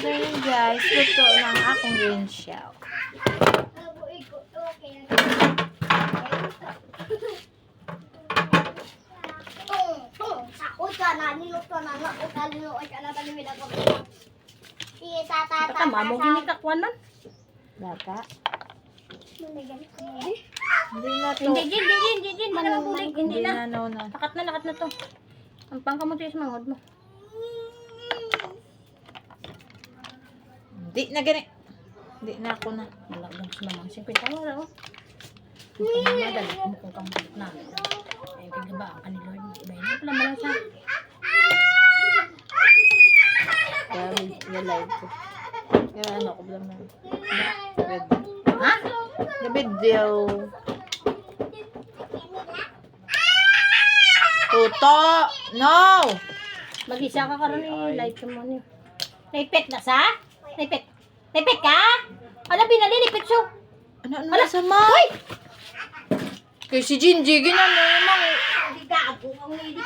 Ayan guys, luto ng akong green shell. Kata mamo gini kakwan man. Bata. Hindi na to. Hindi, manabulig, hindi Hindi na. na, no. Lakat na to. Ang pangkamuti sa mangod mo. Hindi na gani. Hindi na ako na. Malaglang sa mamang 50 mo raw. Mukhang madali, mukhang kamulit namin. Ay, kagaba ang kanilord. Iba yun pala malasa. Kaya live ko. Kaya ano ko lang na. Ha? The video. Tuto! No! Mag-isa ka karon ni light mo ni. Naipit na sa? Naipit. Naipit ka? Ano binalilipit siyo? Ano masama? Hoy! Kay si Jinji, ginano naman. Hindi ka ako ang nilipit.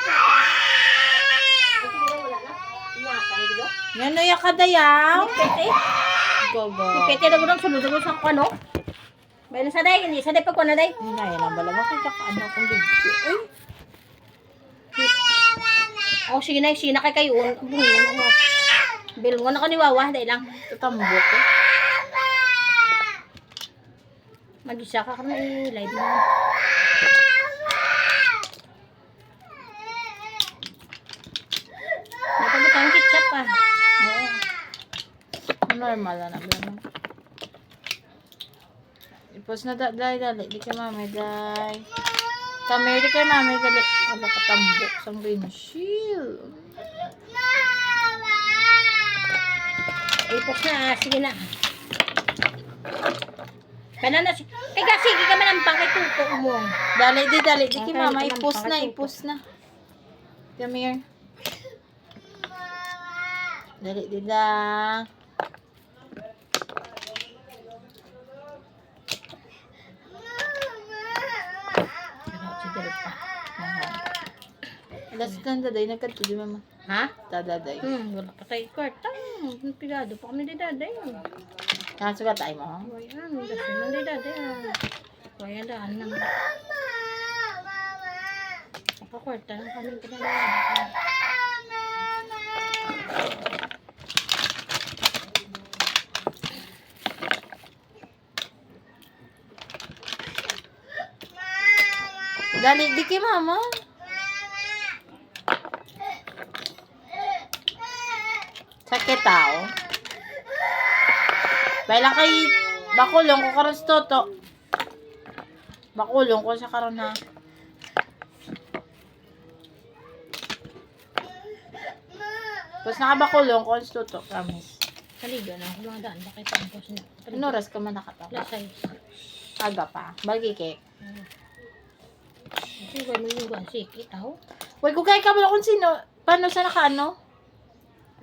Yan no, yakadayaw. Naipit eh. Gogo. Naipit eh. Nagurang sunod ako sa ano? Bayan sa day. Hindi sa day pagkuhan na day. Yan na, yan ang balaga. Kaya kakaano akong video. Ay! Oh, sige na. Sina kay kayo. Bilungan ako ni Wawa. Dahil lang. Tatambok eh. Mag-isa ka karon i-live mo. Napagod ang ketchup ah. Oo. Normal na naman. Ipos na dali. Di kay mami, dali. Kami, di kay mami, dali. Ala, katambok sa windshield. Ipos na. Sige na. Banana si... Ay kasi, sige ka manampang kay tuto mo. Dali. Di kay Okay, mama, naman, ipos na. Come here. Dali, lang. Sige pa. Alas ka na daday, nagkanto di mama. Ha? Dadaday. Wala pa tayo kwarta. Pigado pa kami di daday. Nasugat tayo mo. Ayan, kasi man di daday. Kaya daan lang. Nakakwarta lang kami pinalayan. Dali, di kay mama. Sakit tao. Baila kay bakulong ko karon sa toto. Bakulong ko sa karon ha. Tapos nakabakulong ko sa toto, promise. Kaligo na ako mga daan. Bakit ang post na? Ano oras ka man nakatawa? Lasay. Aga pa. Bagi kay. Sige, may yung sikit ako. Uy, kung kaya ka mo kung sino, paano sa nakaano?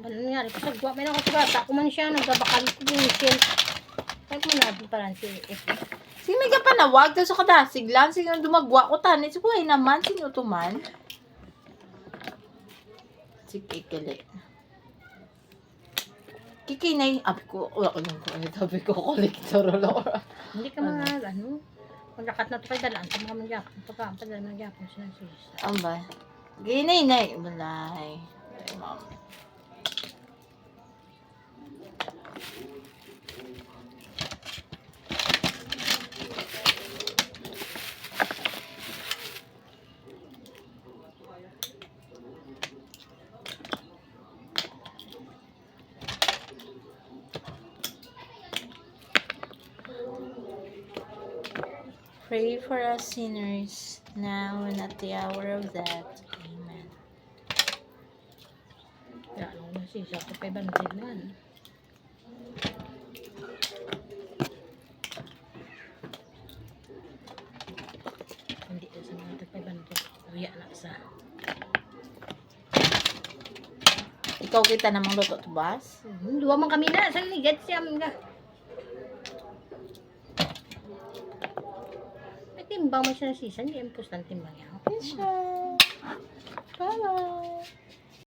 Ano nangyari? Pasagwa, may nakasagata. Kuman siya, nagbabakal ko yung shell. Kaya kumanabing parang si F. Sige, may ka panawag. Tapos sa kadasig lang. Sige, dumagwa ko tanit. Sige, ay naman. Sino tuman? Sige, kili. Kikinay. Abi ko, wala ko lang ko. Sabi ko, kolektor. Hindi ka mga, ano, paglakat na ito kay dalaan sa mga magyapon. Pagkakampadala ng magyapon sila sis. Amba. Ginay. Malay. Ay, ma'am. Pray for us sinners, now and at the hour of death. Amen. Kaya ano na sis, ako kay bantid na. Hindi sa mga kay bantid. Uya na sa. Ikaw kita namang luto to bas? Duwa man kami na. Saan ligat siya mga. Timbang mo siya na season, hindi ang pustang timbang yan. Yes, siya. Bye-bye.